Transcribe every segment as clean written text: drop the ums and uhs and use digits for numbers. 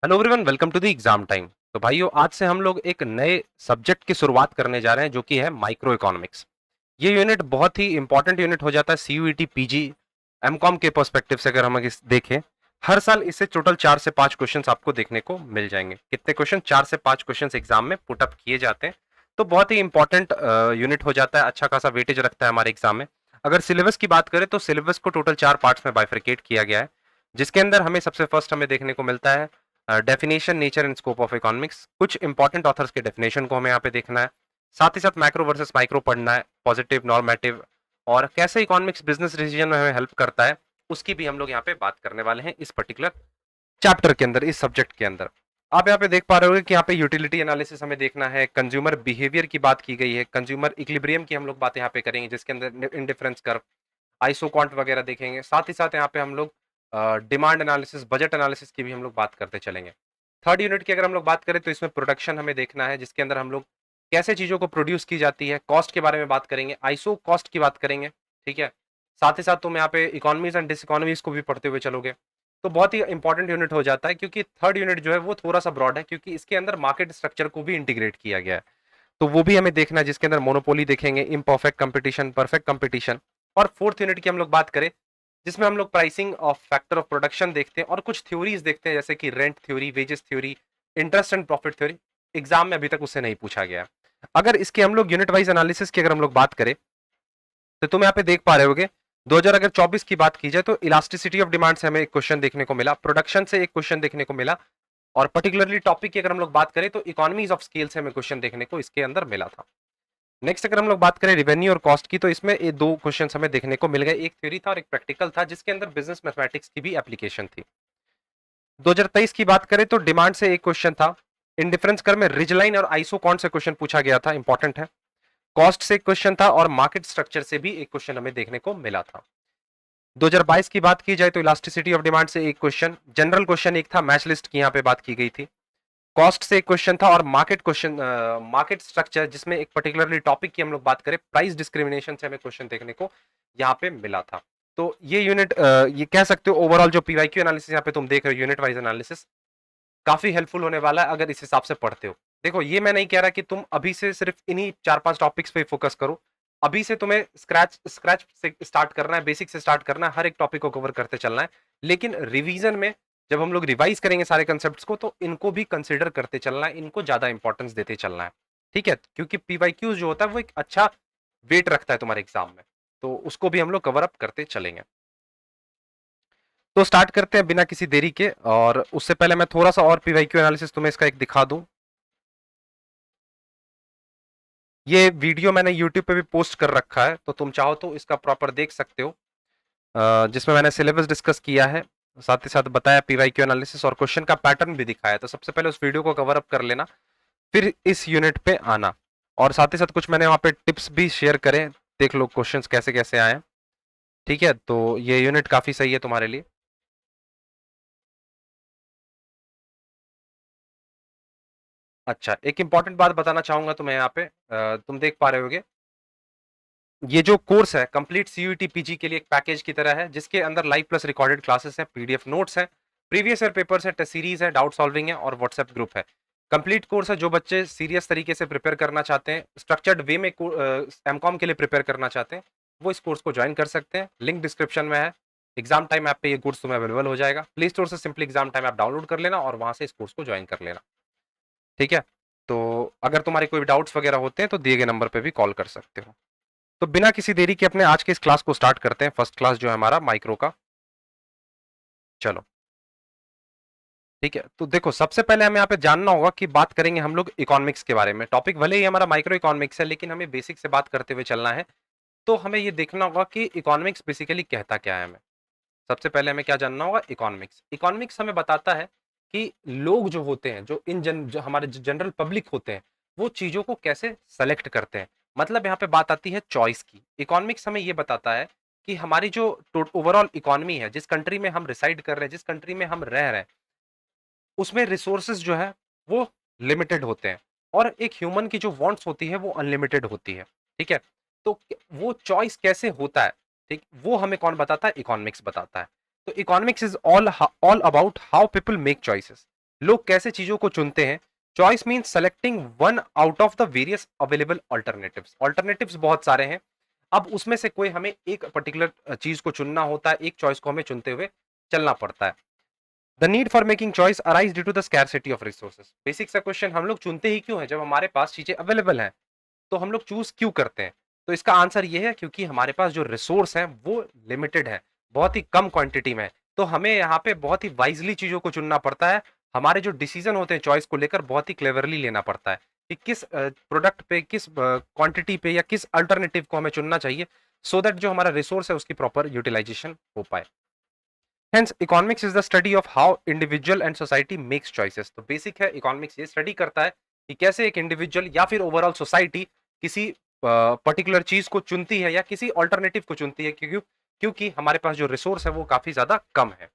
Hello everyone, welcome to the exam time. तो भाइयों, आज से हम लोग एक नए सब्जेक्ट की शुरुआत करने जा रहे हैं जो कि है माइक्रो इकोनॉमिक्स। ये यूनिट बहुत ही इंपॉर्टेंट यूनिट हो जाता है सीयूईटी पीजी एमकॉम के पर्सपेक्टिव से। अगर हम इस देखें, हर साल इससे टोटल 4 से 5 क्वेश्चंस आपको देखने को मिल जाएंगे। कितने क्वेश्चन? 4 से 5 क्वेश्चंस एग्जाम में पुट अप किए जाते हैं। तो बहुत ही इंपॉर्टेंट यूनिट हो जाता है, अच्छा खासा वेटेज रखता है हमारे एग्जाम में। अगर सिलेबस की बात करें तो सिलेबस को टोटल 4 पार्ट्स में बाइफरकेट किया गया है, जिसके अंदर हमें सबसे फर्स्ट हमें देखने को मिलता है definition, nature and scope of economics. कुछ इंपॉर्टेंट ऑथर्स के डेफिनेशन को हमें यहाँ पे देखना है। साथ ही साथ मैक्रो वर्सेस माइक्रो पढ़ना है, पॉजिटिव, नॉर्मेटिव, और कैसे इकोनॉमिक्स बिजनेस डिसीजन में हमें हेल्प करता है, उसकी भी हम लोग यहाँ पे बात करने वाले हैं इस पर्टिकुलर चैप्टर के अंदर, इस सब्जेक्ट के अंदर। आप यहाँ पे देख पा रहे होगे कि यहाँ पे यूटिलिटी एनालिसिस हमें देखना है, कंज्यूमर बिहेवियर की बात की गई है, कंज्यूमर इक्विलिब्रियम की हम लोग बात यहाँ पे करेंगे, जिसके अंदर इंडिफरेंस कर्व, आइसोक्वांट वगैरह देखेंगे। साथ ही साथ यहाँ पे हम लोग डिमांड एनालिसिस, बजट एनालिसिस की भी हम लोग बात करते चलेंगे। थर्ड यूनिट की अगर हम लोग बात करें तो इसमें प्रोडक्शन हमें देखना है, जिसके अंदर हम लोग कैसे चीजों को प्रोड्यूस की जाती है, कॉस्ट के बारे में बात करेंगे, आइसो कॉस्ट की बात करेंगे। ठीक है, साथ ही साथ तुम यहाँ पे इकोनॉमीज एंड डिसइकोनॉमीज को भी पढ़ते हुए चलोगे। तो बहुत ही इंपॉर्टेंट यूनिट हो जाता है, क्योंकि थर्ड यूनिट जो है वो थोड़ा सा ब्रॉड है, क्योंकि इसके अंदर मार्केट स्ट्रक्चर को भी इंटीग्रेट किया गया है। तो वो भी हमें देखना है, जिसके अंदर मोनोपोली देखेंगे, इम्परफेक्ट कंपटीशन, परफेक्ट कंपटीशन। और फोर्थ यूनिट की हम लोग बात करें, जिसमें हम लोग pricing of factor of production देखते हैं और कुछ थ्योरीज देखते हैं, जैसे कि rent theory, wages theory, interest and profit theory. Exam में अभी तक उससे नहीं पूछा गया। अगर इसके हम लोग यूनिट वाइज एनालिसिस की अगर हम लोग बात करें, तो तुम यहाँ पे देख पा रहे होगे 2024 की बात की जाए तो इलास्टिसिटी ऑफ डिमांड से हमें एक क्वेश्चन देखने को मिला, प्रोडक्शन से एक क्वेश्चन देखने को मिला, और पर्टिकुलरली टॉपिक की अगर हम लोग बात करें तो इकोनॉमीज ऑफ स्केल से हमें क्वेश्चन देखने को इसके अंदर मिला था। नेक्स्ट अगर हम लोग बात करें रेवेन्यू और कॉस्ट की, तो इसमें ये दो क्वेश्चन हमें देखने को मिल गए, एक थ्योरी था और एक प्रैक्टिकल था, जिसके अंदर बिजनेस मैथमेटिक्स की भी एप्लीकेशन थी। 2023 की बात करें तो डिमांड से एक क्वेश्चन था, इंडिफरेंस कर में रिजलाइन और आइसोकॉन से क्वेश्चन पूछा गया था, इंपॉर्टेंट है। कॉस्ट से एक क्वेश्चन था और मार्केट स्ट्रक्चर से भी एक क्वेश्चन हमें देखने को मिला था। 2022 की बात की जाए तो इलास्टिसिटी ऑफ डिमांड से एक क्वेश्चन, जनरल क्वेश्चन एक था, मैच लिस्ट की यहाँ पे बात की गई थी। कॉस्ट से एक क्वेश्चन था और मार्केट स्ट्रक्चर, जिसमें एक पर्टिकुलरली टॉपिक की हम लोग बात करें, प्राइस डिस्क्रिमिनेशन से हमें क्वेश्चन देखने को यहाँ पे मिला था। तो ये यूनिट, ये कह सकते हो ओवरऑल जो पीवाईक्यू एनालिसिस यहाँ पे तुम देख रहे हो, यूनिट वाइज एनालिसिस काफी हेल्पफुल होने वाला है अगर इस हिसाब से पढ़ते हो। देखो, ये मैं नहीं कह रहा कि तुम अभी से सिर्फ इन्हीं 4-5 टॉपिक्स पे फोकस करो। अभी से तुम्हें स्क्रैच स्क्रैच से स्टार्ट करना है, बेसिक से स्टार्ट करना है, हर एक टॉपिक को कवर करते चलना है। लेकिन रिवीजन में जब हम लोग रिवाइज करेंगे सारे कंसेप्ट को, तो इनको भी कंसिडर करते चलना है, इनको ज्यादा इंपॉर्टेंस देते चलना है। ठीक है, क्योंकि पीवाईक्यूज जो होता है वो एक अच्छा वेट रखता है तुम्हारे एग्जाम में, तो उसको भी हम लोग कवर अप करते चलेंगे। तो स्टार्ट करते हैं बिना किसी देरी के, और उससे पहले मैं थोड़ा सा और पीवाईक्यू एनालिसिस तुम्हें इसका एक दिखा दूं। ये वीडियो मैंने यूट्यूब पे भी पोस्ट कर रखा है, तो तुम चाहो तो इसका प्रॉपर देख सकते हो, जिसमें मैंने सिलेबस डिस्कस किया है, साथ ही साथ बताया पीवाईक्यू एनालिसिस और क्वेश्चन का पैटर्न भी दिखाया। तो सबसे पहले उस वीडियो को कवर अप कर लेना, फिर इस यूनिट पे आना, और साथ ही साथ कुछ मैंने वहां पे टिप्स भी शेयर करे, देख लो क्वेश्चंस कैसे कैसे आए। ठीक है, तो ये यूनिट काफी सही है तुम्हारे लिए। अच्छा, एक इंपॉर्टेंट बात बताना चाहूंगा तुम्हें यहाँ पे, तुम देख पा रहे होगे, ये जो कोर्स है कंप्लीट सीयूईटी पीजी के लिए एक पैकेज की तरह है, जिसके अंदर लाइव प्लस रिकॉर्डेड क्लासेस हैं, पीडीएफ नोट्स हैं, प्रीवियस ईयर पेपर्स है, टेस्ट सीरीज है, डाउट सॉल्विंग है, और व्हाट्सएप ग्रुप है। कंप्लीट कोर्स है, जो बच्चे सीरियस तरीके से प्रिपेयर करना चाहते हैं, स्ट्रक्चर्ड वे में एमकॉम के लिए प्रिपेयर करना चाहते हैं, वो इस कोर्स को ज्वाइन कर सकते हैं। लिंक डिस्क्रिप्शन में है। एग्जाम टाइम ऐप पे ये कोर्स तुम्हें अवेलेबल हो जाएगा। प्ले स्टोर से simply exam time app download कर लेना और वहां से इस कोर्स को ज्वाइन कर लेना। ठीक है, तो अगर तुम्हारे कोई डाउट्स वगैरह होते हैं तो दिए गए नंबर पे भी कॉल कर सकते हो। तो बिना किसी देरी के अपने आज के इस क्लास को स्टार्ट करते हैं, फर्स्ट क्लास जो है हमारा माइक्रो का। चलो, ठीक है, तो देखो, सबसे पहले हमें यहाँ पे जानना होगा कि बात करेंगे हम लोग इकोनॉमिक्स के बारे में। टॉपिक भले ही हमारा माइक्रो इकोनॉमिक्स है, लेकिन हमें बेसिक से बात करते हुए चलना है। तो हमें ये देखना होगा कि इकोनॉमिक्स बेसिकली कहता क्या है हमें। सबसे पहले हमें क्या जानना होगा? इकोनॉमिक्स। इकोनॉमिक्स हमें बताता है कि लोग जो होते हैं, जो हमारे जनरल पब्लिक होते हैं, वो चीजों को कैसे सेलेक्ट करते हैं। मतलब यहाँ पे बात आती है चॉइस की। इकोनॉमिक्स हमें ये बताता है कि हमारी जो ओवरऑल इकोनॉमी है, जिस कंट्री में हम रिसाइड कर रहे हैं, जिस कंट्री में हम रह रहे हैं, उसमें रिसोर्सेज जो है वो लिमिटेड होते हैं, और एक ह्यूमन की जो वांट्स होती है वो अनलिमिटेड होती है। ठीक है, तो वो चॉइस कैसे होता है, ठीक, वो हमें कौन बताता है? इकोनॉमिक्स बताता है। तो economics is all all about how people make choices. लोग कैसे चीजों को चुनते हैं। Choice means selecting one out of the various available alternatives. Alternatives बहुत सारे हैं, अब उसमें से कोई हमें एक पर्टिकुलर चीज को चुनना होता है, एक चॉइस को हमें चुनते हुए चलना पड़ता है। The need for making choice arise due to the scarcity of resources. Basic सा क्वेश्चन, हम लोग चुनते ही क्यों है? जब हमारे पास चीजें अवेलेबल हैं तो हम लोग चूज क्यों करते हैं? तो इसका आंसर ये है क्योंकि हमारे पास जो रिसोर्स है वो लिमिटेड है, बहुत ही कम क्वांटिटी में है। तो हमें यहाँ पे बहुत ही वाइजली चीजों को चुनना पड़ता है। हमारे जो डिसीजन होते हैं चॉइस को लेकर बहुत ही क्लेवरली लेना पड़ता है कि किस प्रोडक्ट पे, किस क्वांटिटी पे या किस अल्टरनेटिव को हमें चुनना चाहिए, सो दैट जो हमारा रिसोर्स है उसकी प्रॉपर यूटिलाइजेशन हो पाए। Hence, economics is the study of how individual and society makes choices. तो बेसिक है, इकोनॉमिक्स ये स्टडी करता है कि कैसे एक इंडिविजुअल या फिर ओवरऑल सोसाइटी किसी पर्टिकुलर चीज को चुनती है या किसी ऑल्टरनेटिव को चुनती है, क्योंकि हमारे पास जो रिसोर्स है वो काफी ज्यादा कम है।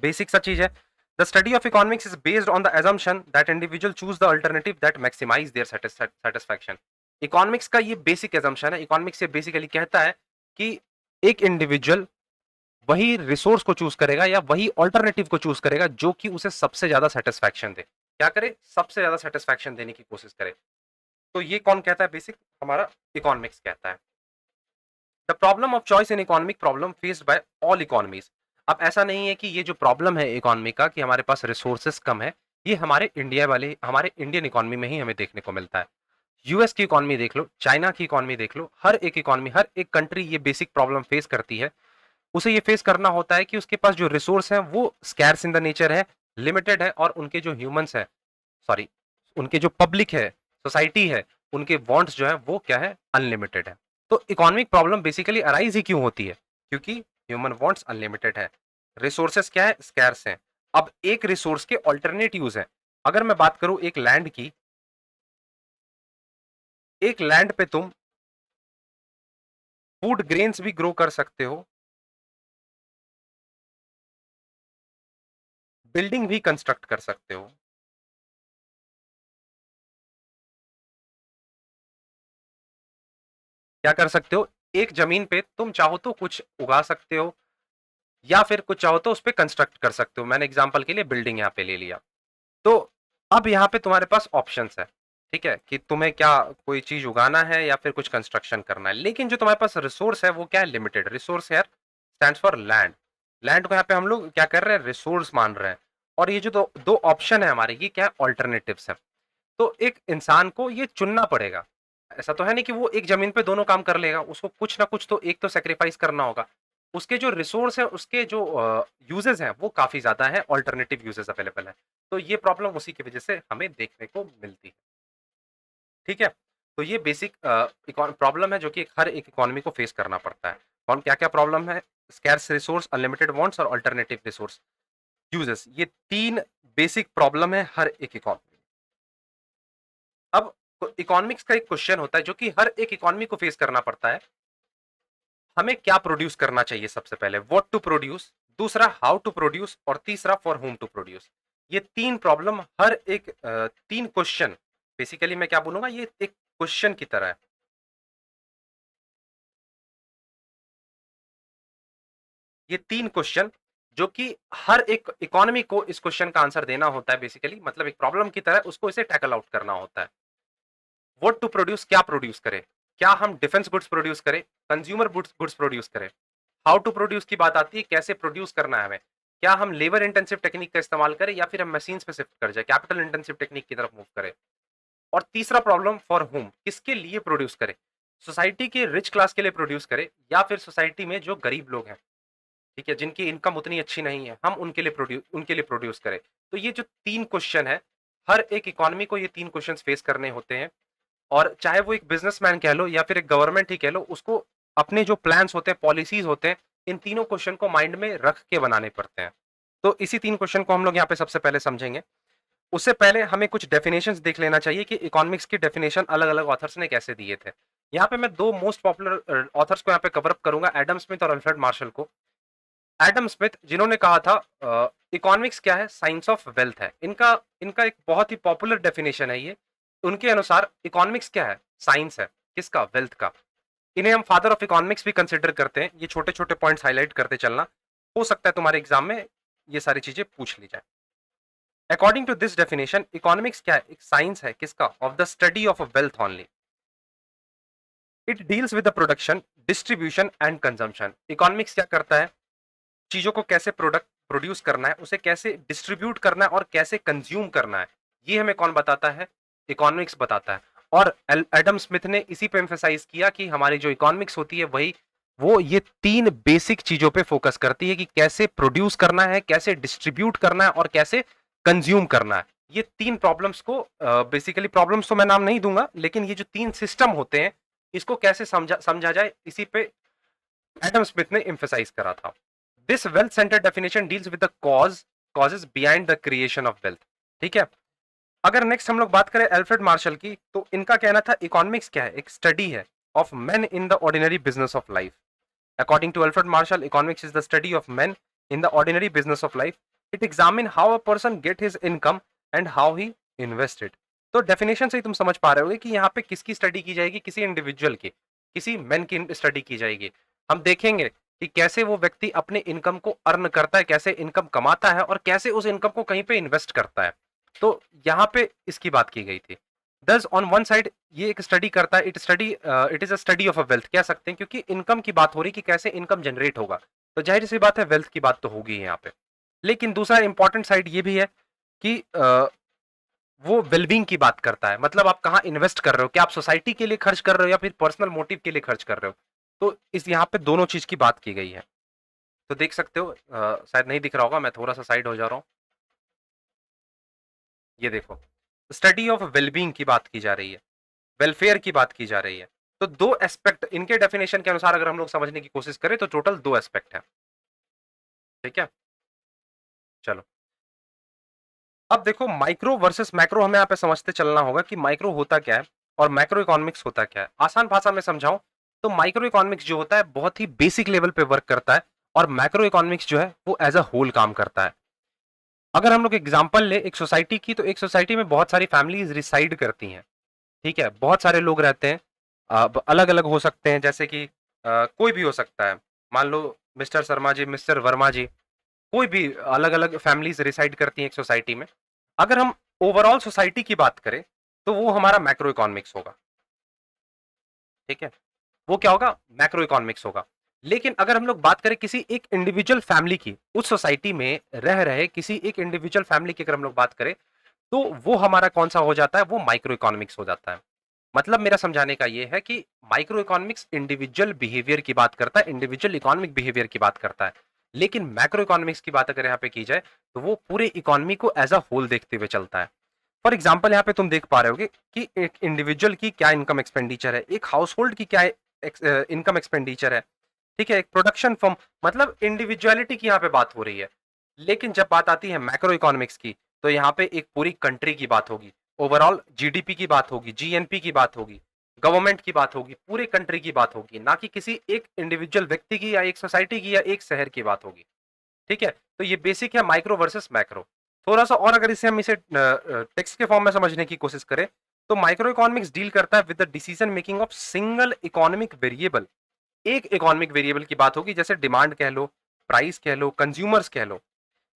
बेसिक सा चीज है। The study of economics is based on the assumption that individual choose the alternative that maximize their satisfaction. Economics का ये बेसिक assumption है। इकोनॉमिक्स ये बेसिकली कहता है कि एक इंडिविजुअल वही रिसोर्स को चूज करेगा या वही ऑल्टरनेटिव को चूज करेगा जो कि उसे सबसे ज्यादा सेटिस्फैक्शन दे। क्या करे? सबसे ज्यादा सेटिस्फैक्शन देने की कोशिश करे। तो ये कौन कहता है? बेसिक हमारा इकोनॉमिक्स कहता है। The problem of choice in economic problem faced by all economies. अब ऐसा नहीं है कि ये जो प्रॉब्लम है इकोनॉमी का कि हमारे पास रिसोर्सेस कम है, ये हमारे इंडिया वाले, हमारे इंडियन इकोनॉमी में ही हमें देखने को मिलता है। यूएस की इकोनॉमी देख लो, चाइना की इकोनॉमी देख लो, हर एक इकोनॉमी, हर एक कंट्री ये बेसिक प्रॉब्लम फेस करती है। उसे ये फेस करना होता है कि उसके पास जो रिसोर्स है वो स्कैर्स इन द नेचर है, लिमिटेड है, और उनके जो ह्यूमंस है, सॉरी, उनके जो पब्लिक है, सोसाइटी है, उनके वांट्स जो है वो क्या है? अनलिमिटेड है। तो इकोनॉमिक प्रॉब्लम बेसिकली अराइज ही क्यों होती है? क्योंकि ह्यूमन वांट्स अनलिमिटेड है, रिसोर्सेस क्या है? स्कैर्स हैं। अब एक रिसोर्स के ऑल्टरनेट यूज है। अगर मैं बात करूं एक लैंड की, एक लैंड पे तुम फूड ग्रेन्स भी ग्रो कर सकते हो, बिल्डिंग भी कंस्ट्रक्ट कर सकते हो। क्या कर सकते हो? एक जमीन पे तुम चाहो तो कुछ उगा सकते हो या फिर कुछ चाहो तो उस पे कंस्ट्रक्ट कर सकते हो। मैंने एग्जांपल के लिए बिल्डिंग यहाँ पे ले लिया। तो अब यहाँ पे तुम्हारे पास ऑप्शंस है, ठीक है, कि तुम्हें क्या कोई चीज उगाना है या फिर कुछ कंस्ट्रक्शन करना है। लेकिन जो तुम्हारे पास रिसोर्स है वो क्या है? लिमिटेड। रिसोर्स यार स्टैंड्स फॉर लैंड। लैंड को यहाँ पे हम लोग क्या कर रहे हैं? रिसोर्स मान रहे हैं। और ये जो दो दो ऑप्शन है हमारे, ये क्या है? ऑल्टरनेटिव्स है। तो एक इंसान को ये चुनना पड़ेगा। ऐसा तो है नहीं कि वो एक जमीन पे दोनों काम कर लेगा, उसको कुछ ना कुछ तो एक तो सेक्रीफाइस करना होगा। उसके जो रिसोर्स है, उसके जो यूजेस हैं वो काफी ज्यादा है, ऑल्टरनेटिव यूजेस अवेलेबल है। तो ये प्रॉब्लम उसी की वजह से हमें देखने को मिलती है। ठीक है, तो ये बेसिक प्रॉब्लम है जो कि हर एक इकोनॉमी को फेस करना पड़ता है। कौन क्या क्या प्रॉब्लम है? स्कैर्स रिसोर्स, अनलिमिटेड वांट्स और अल्टरनेटिव रिसोर्स यूजेस, ये तीन बेसिक प्रॉब्लम है हर एक इकोनॉमी। अब इकोनॉमिक्स का एक क्वेश्चन होता है जो कि हर एक इकोनॉमी को फेस करना पड़ता है। हमें क्या प्रोड्यूस करना चाहिए? सबसे पहले व्हाट टू प्रोड्यूस, दूसरा हाउ टू प्रोड्यूस, और तीसरा फॉर होम टू प्रोड्यूस। ये तीन प्रॉब्लम हर एक तीन क्वेश्चन, बेसिकली मैं क्या बोलूंगा, ये एक क्वेश्चन की तरह है। ये तीन क्वेश्चन जो कि हर एक इकोनॉमी को इस क्वेश्चन का आंसर देना होता है। बेसिकली मतलब एक प्रॉब्लम की तरह उसको इसे टैकल आउट करना होता है। व्हाट टू प्रोड्यूस, क्या प्रोड्यूस करें? क्या हम डिफेंस गुड्स प्रोड्यूस करें? कंज्यूमर गुड्स प्रोड्यूस करें? हाउ टू प्रोड्यूस की बात आती है, कैसे प्रोड्यूस करना है हमें। क्या हम लेबर इंटेंसिव टेक्निक का इस्तेमाल करें या फिर हम मशीन पे शिफ्ट कर जाए, कैपिटल इंटेंसिव टेक्निक की तरफ मूव करें। और तीसरा प्रॉब्लम फॉर होम, किसके लिए प्रोड्यूस करें? सोसाइटी के रिच क्लास के लिए प्रोड्यूस करें या फिर सोसाइटी में जो गरीब लोग हैं, ठीक है, जिनकी इनकम उतनी अच्छी नहीं है, हम उनके लिए प्रोड्यूस करें। तो ये जो तीन क्वेश्चन है, हर एक इकोनॉमी को ये तीन क्वेश्चन फेस करने होते हैं। और चाहे वो एक बिजनेसमैन कह लो या फिर एक गवर्नमेंट ही कह लो, उसको अपने जो प्लान्स होते हैं, पॉलिसीज होते हैं, इन तीनों क्वेश्चन को माइंड में रख के बनाने पड़ते हैं। तो इसी तीन क्वेश्चन को हम लोग यहाँ पे सबसे पहले समझेंगे। उससे पहले हमें कुछ डेफिनेशंस देख लेना चाहिए कि इकोनॉमिक्स की डेफिनेशन अलग अलग ऑथर्स ने कैसे दिए थे। यहाँ पे मैं दो मोस्ट पॉपुलर ऑथर्स को यहाँ पे कवर अप करूंगा, एडम स्मिथ और अल्फ्रेड मार्शल को। एडम स्मिथ जिन्होंने कहा था इकोनॉमिक्स क्या है? साइंस ऑफ वेल्थ है। इनका इनका एक बहुत ही पॉपुलर डेफिनेशन है ये। उनके अनुसार इकोनॉमिक्स क्या है? साइंस है। किसका? वेल्थ का। इन्हें हम फादर ऑफ इकोनॉमिक्स भी कंसिडर करते हैं। ये छोटे छोटे पॉइंट्स हाईलाइट करते चलना, हो सकता है तुम्हारे एग्जाम में ये सारी चीजें पूछ ली जाए। According to this definition economics क्या है? एक साइंस है किसका? Of the study of wealth only. It deals with the production, distribution and consumption. Economics क्या करता है? चीजों को कैसे प्रोड्यूस करना है, उसे कैसे डिस्ट्रीब्यूट करना है और कैसे कंज्यूम करना है, ये हमें कौन बताता है? इकोनॉमिक्स बताता है। और एडम स्मिथ ने इसी पे एम्फेसाइज किया कि हमारी जो इकोनॉमिक्स होती है वही वो ये तीन बेसिक चीजों पे फोकस करती है कि कैसे प्रोड्यूस करना है, कैसे डिस्ट्रीब्यूट करना है और कैसे कंज्यूम करना है। ये तीन प्रॉब्लम्स को बेसिकली प्रॉब्लम्स तो मैं नाम नहीं दूंगा, लेकिन ये जो तीन सिस्टम होते हैं इसको कैसे समझा जाए, इसी पे एडम स्मिथ ने एम्फेसाइज करा था। This wealth centre definition deals with the causes behind the creation of wealth. ठीक है। अगर नेक्स्ट हम लोग बात करें एल्फ्रेड मार्शल की, तो इनका कहना था इकोनॉमिक्स क्या है? एक स्टडी है of men in the ordinary business of life. According to Alfred Marshall, economics is the study of men in the ordinary business of life. It examine how a person get his income and how he invested. तो definition से ही तुम समझ पा रहे होगे कि यहाँ पे किसकी स्टडी की जाएगी? किसी इंडिविजुअल की, किसी मैन की स्टडी की जाएगी। हम देखेंगे कि कैसे वो व्यक्ति अपने इनकम को अर्न करता है, कैसे इनकम कमाता है और कैसे उस इनकम को कहीं पे इन्वेस्ट करता है। तो यहाँ पे इसकी बात की गई थी। दस ऑन वन साइड ये एक स्टडी करता है, it is a study of a wealth कह सकते हैं, क्योंकि इनकम की बात हो रही कि कैसे इनकम जनरेट होगा, तो जाहिर सी बात है वेल्थ की बात तो होगी यहाँ पे। लेकिन दूसरा इंपॉर्टेंट साइड ये भी है कि वो वेलबींग की बात करता है। मतलब आप कहाँ इन्वेस्ट कर रहे हो, क्या आप सोसाइटी के लिए खर्च कर रहे हो या फिर पर्सनल मोटिव के लिए खर्च कर रहे हो। तो इस यहाँ पे दोनों चीज की बात की गई है। तो देख सकते हो, शायद नहीं दिख रहा होगा, मैं थोड़ा सा साइड हो जा रहा हूँ। ये देखो, स्टडी ऑफ वेलबींग की बात की जा रही है, वेलफेयर की बात की जा रही है। तो दो एस्पेक्ट इनके डेफिनेशन के अनुसार अगर हम लोग समझने की कोशिश करें तो टोटल दो एस्पेक्ट है। ठीक है, चलो अब देखो माइक्रो वर्सेस मैक्रो, हमें यहाँ पे समझते चलना होगा कि माइक्रो होता क्या है और मैक्रो इकोनॉमिक्स होता क्या है। आसान भाषा में समझाऊं तो माइक्रो इकोनॉमिक्स जो होता है बहुत ही बेसिक लेवल पे वर्क करता है और मैक्रो इकोनॉमिक्स जो है वो एज अ होल काम करता है। अगर हम लोग एग्जांपल ले एक सोसाइटी की, तो एक सोसाइटी में बहुत सारी फैमिलीज रिसाइड करती हैं। ठीक है, बहुत सारे लोग रहते हैं, अब अलग अलग हो सकते हैं, जैसे कि कोई भी हो सकता है। मान लो मिस्टर शर्मा जी, मिस्टर वर्मा जी, कोई भी अलग अलग फैमिलीज रिसाइड करती हैं एक सोसाइटी में। अगर हम ओवरऑल सोसाइटी की बात करें तो वो हमारा मैक्रो इकोनॉमिक्स होगा। ठीक है, वो क्या होगा? मैक्रो इकोनॉमिक्स होगा। लेकिन अगर हम लोग बात करें किसी एक इंडिविजुअल फैमिली की, उस सोसाइटी में रह रहे किसी एक इंडिविजुअल फैमिली की अगर हम लोग बात करें, तो वो हमारा कौन सा हो जाता है? वो माइक्रो इकोनॉमिक्स हो जाता है। मतलब मेरा समझाने का ये है कि माइक्रो इकोनॉमिक्स इंडिविजुअल बिहेवियर की बात करता है, इंडिविजुअल इकोनॉमिक बिहेवियर की बात करता है। लेकिन मैक्रो इकोनॉमिक्स की बात अगर यहाँ पे की जाए तो वो पूरे इकोनॉमी को एज अ होल देखते हुए चलता है। फॉर एग्जाम्पल यहाँ पे तुम देख पा रहे होगे कि एक इंडिविजुअल की क्या इनकम एक्सपेंडिचर है, एक हाउस होल्ड की क्या इनकम एक्सपेंडिचर है। ठीक है, एक प्रोडक्शन फर्म, मतलब इंडिविजुअलिटी की यहाँ पे बात हो रही है। लेकिन जब बात आती है मैक्रो इकोनॉमिक्स की, तो यहाँ पे एक पूरी कंट्री की बात होगी, ओवरऑल जीडीपी की बात होगी, जीएनपी की बात होगी, गवर्नमेंट की बात होगी, पूरे कंट्री की बात होगी, ना कि किसी एक इंडिविजुअल व्यक्ति की या एक सोसाइटी की या एक शहर की बात होगी। ठीक है, तो ये बेसिक है माइक्रो वर्सेस मैक्रो। थोड़ा सा और अगर इसे हम इसे टेक्स्ट के फॉर्म में समझने की कोशिश करें, तो माइक्रो इकोनॉमिक्स डील करता है with the decision making of single economic variable. एक इकोनॉमिक वेरिएबल की बात होगी, जैसे डिमांड कह लो, प्राइस कह लो, कंज्यूमर्स कह लो।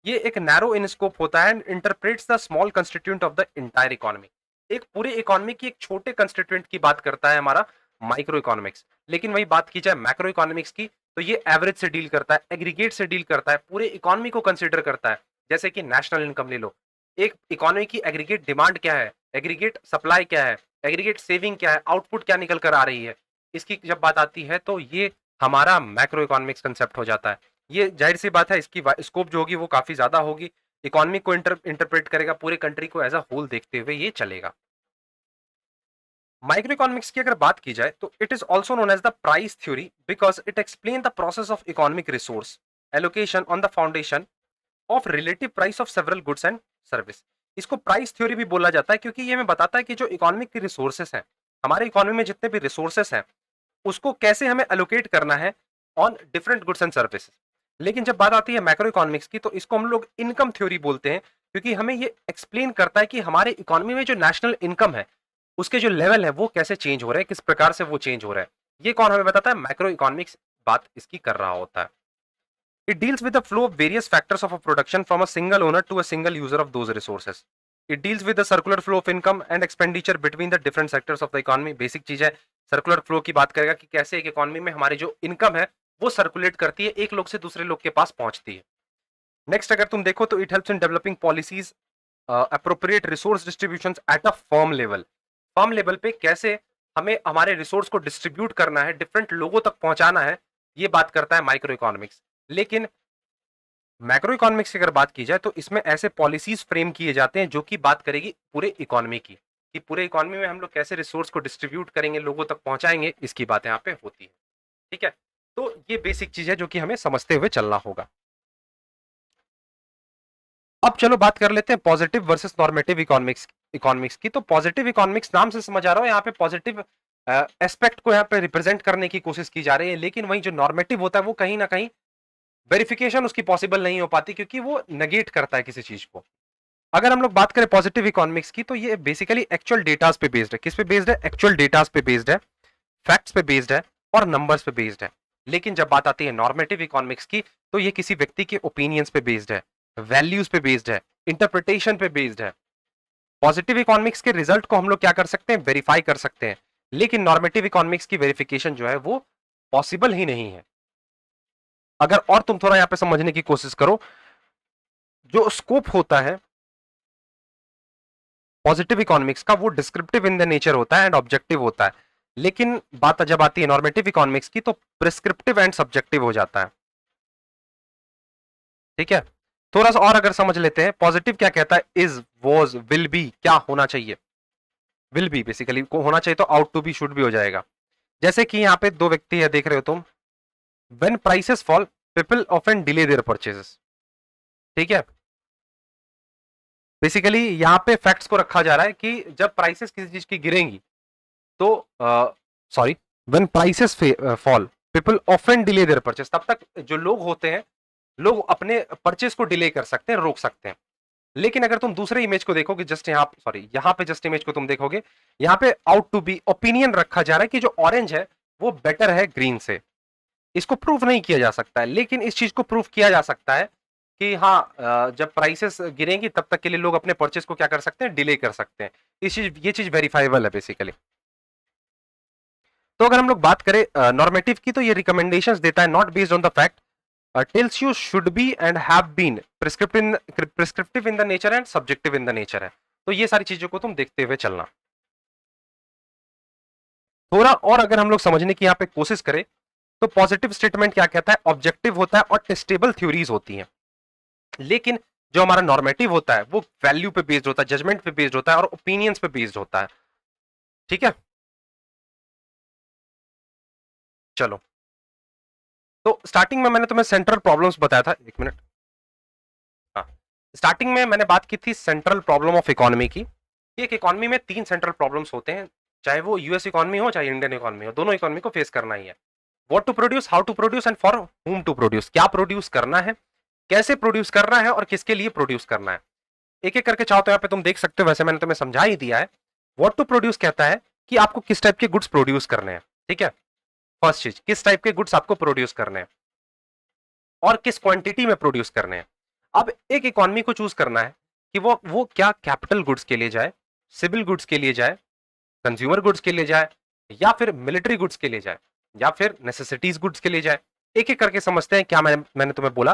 ये एक नैरो इन स्कोप होता है and interprets the small constituent of the entire economy. एक पूरे इकोनॉमी की एक छोटे कंस्टिट्यूएंट की बात करता है हमारा माइक्रो इकोनॉमिक्स। लेकिन वही बात की जाए मैक्रो इकोनॉमिक्स की, तो ये एवरेज से डील करता है, एग्रीगेट से डील करता है, पूरे इकोनॉमी को कंसीडर करता है। जैसे कि नेशनल इनकम ले लो, एक इकोनॉमी की एग्रीगेट डिमांड क्या है, एग्रीगेट सप्लाई क्या है, एग्रीगेट सेविंग क्या है, आउटपुट क्या निकल कर आ रही है, इसकी जब बात आती है तो ये हमारा मैक्रो इकोनॉमिक्स कंसेप्ट हो जाता है। ये जाहिर सी बात है, इसकी स्कोप जो होगी वो काफी ज्यादा होगी, इकोनॉमी को इंटरप्रेट करेगा, पूरे कंट्री को एज अ होल देखते हुए ये चलेगा। माइक्रो इकोनॉमिक्स की अगर बात की जाए तो it is also known as the price theory because it explain the process of economic resource allocation on the foundation of relative price of several goods and service. इसको प्राइस थ्योरी भी बोला जाता है क्योंकि ये हमें बताता है कि जो इकोनॉमिक की रिसोर्सेस हैं, हमारे इकोनॉमी में जितने भी रिसोर्सेस हैं, उसको कैसे हमें एलोकेट करना है on different goods and services. लेकिन जब बात आती है मैक्रो इकोनॉमिक्स की, तो इसको हम लोग इनकम थ्योरी बोलते हैं, क्योंकि हमें ये एक्सप्लेन करता है कि हमारे इकोनॉमी में जो नेशनल इनकम है उसके जो लेवल है वो कैसे चेंज हो रहे हैं, किस प्रकार से वो चेंज हो रहा है। ये कौन हमें बताता है? मैक्रो इकोनॉमिक्स बात इसकी कर रहा होता है। It deals with the flow of various factors of a production from a single owner to a single user of those resources. It deals with the circular flow of income and expenditure between the different sectors of the economy. Basic चीज है, circular flow की बात करेगा कि कैसे एक economy में हमारी जो इनकम है वो सर्कुलेट करती है, एक लोग से दूसरे लोग के पास पहुंचती है. नेक्स्ट अगर तुम देखो तो it helps in developing policies, appropriate resource distribution at a firm level. Firm level पे कैसे हमें हमारे रिसोर्स को डिस्ट्रीब्यूट करना है, डिफरेंट लोगों तक पहुंचाना है, ये बात करता है माइक्रो इकोनॉमिक्स. लेकिन मैक्रो इकोनॉमिक्स की अगर बात की जाए तो इसमें ऐसे पॉलिसीज फ्रेम किए जाते हैं जो कि बात करेगी पूरे इकोनॉमी की, कि पूरे इकोनॉमी में हम लोग कैसे रिसोर्स को डिस्ट्रीब्यूट करेंगे, लोगों तक पहुंचाएंगे, इसकी बात यहाँ पे होती है. ठीक है, तो ये बेसिक चीज है जो कि हमें समझते हुए चलना होगा. अब चलो बात कर लेते हैं पॉजिटिव वर्सेस नॉर्मेटिव इकोनॉमिक्स की. तो पॉजिटिव इकोनॉमिक्स नाम से समझ आ रहा हो, यहाँ पे पॉजिटिव एस्पेक्ट को यहाँ पे रिप्रेजेंट करने की कोशिश की जा रही है, लेकिन वही जो नॉर्मेटिव होता है वो कहीं ना कहीं वेरिफिकेशन उसकी पॉसिबल नहीं हो पाती, क्योंकि वो नेगेट करता है किसी चीज को. अगर हम लोग बात करें पॉजिटिव इकोनॉमिक्स की तो ये बेसिकली एक्चुअल डेटास पे बेस्ड है. किस पे बेस्ड है? एक्चुअल डेटास पे बेस्ड है, फैक्ट्स पे बेस्ड है और नंबर्स पे बेस्ड है. लेकिन जब बात आती है नॉर्मेटिव इकोनॉमिक्स की तो ये किसी व्यक्ति के ओपिनियंस पे बेस्ड है, वैल्यूज पे बेस्ड है, इंटरप्रिटेशन पे बेस्ड है. पॉजिटिव इकोनॉमिक्स के रिजल्ट को हम लोग क्या कर सकते हैं? वेरीफाई कर सकते हैं, लेकिन नॉर्मेटिव इकोनॉमिक्स की वेरिफिकेशन जो है वो पॉसिबल ही नहीं है. अगर और तुम थोड़ा यहाँ पे समझने की कोशिश करो, जो स्कोप होता है पॉजिटिव इकोनॉमिक्स का वो डिस्क्रिप्टिव इन द नेचर होता है एंड ऑब्जेक्टिव होता है. लेकिन बात जब आती है नॉर्मेटिव इकोनॉमिक्स की तो प्रिस्क्रिप्टिव एंड सब्जेक्टिव हो जाता है. ठीक है, थोड़ा सा और अगर समझ लेते हैं, पॉजिटिव क्या कहता है? इज, वॉज, विल बी, क्या होना चाहिए. विल बी बेसिकली को होना चाहिए, तो आउट टू बी, शुड भी हो जाएगा. जैसे कि यहाँ पे दो व्यक्ति है, देख रहे हो तुम, when prices fall people often delay their purchases. ठीक है, बेसिकली यहाँ पे फैक्ट्स को रखा जा रहा है कि जब प्राइसेस किसी चीज की गिरेंगी तो sorry, when prices fall people often delay their purchase, तब तक जो लोग होते हैं, लोग अपने परचेस को डिले कर सकते हैं, रोक सकते हैं. लेकिन अगर तुम दूसरे इमेज को देखोगे, जस्ट यहाँ सॉरी यहाँ पे जस्ट इमेज को तुम देखोगे, यहाँ पे आउट टू बी ओपिनियन रखा जा रहा है कि जो ऑरेंज है वो बेटर है ग्रीन से. इसको प्रूफ नहीं किया जा सकता है, लेकिन इस चीज को प्रूफ किया जा सकता है कि हाँ, जब प्राइसेस गिरेंगी तब तक के लिए लोग अपने परचेस को क्या कर सकते हैं? डिले कर सकते हैं. ये चीज वेरीफाइबल है बेसिकली. तो अगर हम लोग बात करें नॉर्मेटिव की तो ये रिकमेंडेशंस देता है, not based on the fact, tells you should be and have been prescriptive in the nature and subjective in the nature है. तो ये सारी चीजों को तुम देखते हुए चलना. थोड़ा और अगर हम लोग समझने की यहाँ पे कोशिश करें तो पॉजिटिव स्टेटमेंट क्या कहता है? ऑब्जेक्टिव होता है और टेस्टेबल थ्योरीज होती हैं. लेकिन जो हमारा नॉर्मेटिव होता है वो वैल्यू पे बेस्ड होता है, जजमेंट पे बेस्ड होता है और ओपिनियंस पे बेस्ड होता है. ठीक है, चलो. तो स्टार्टिंग में मैंने तुम्हें सेंट्रल प्रॉब्लम्स बताया था, एक मिनट. हाँ, स्टार्टिंग में मैंने बात की थी सेंट्रल प्रॉब्लम ऑफ इकोनॉमी की. एक इकोनॉमी में तीन सेंट्रल प्रॉब्लम्स होते हैं, चाहे वो यूएस इकोनॉमी हो चाहे इंडियन इकोनॉमी हो, दोनों इकोनॉमी को फेस करना ही है. What to produce, how to produce and for whom to produce. क्या प्रोड्यूस करना है, कैसे प्रोड्यूस करना है और किसके लिए प्रोड्यूस करना है. एक एक करके चाहो तो यहाँ पे तुम देख सकते हो, वैसे मैंने तुम्हें समझा ही दिया है. व्हाट टू प्रोड्यूस कहता है कि आपको किस टाइप के गुड्स प्रोड्यूस करने हैं. ठीक है, फर्स्ट चीज, किस टाइप के गुड्स आपको प्रोड्यूस करने हैं और किस क्वांटिटी में प्रोड्यूस करने हैं. अब एक इकोनॉमी को चूज करना है कि वो क्या कैपिटल गुड्स के लिए जाए, सिविल गुड्स के लिए जाए, कंज्यूमर गुड्स के लिए जाए, या फिर मिलिट्री गुड्स के लिए जाए, या फिर नेसेसिटीज गुड्स के लिए जाए. एक एक करके समझते हैं. क्या मैंने तुम्हें बोला,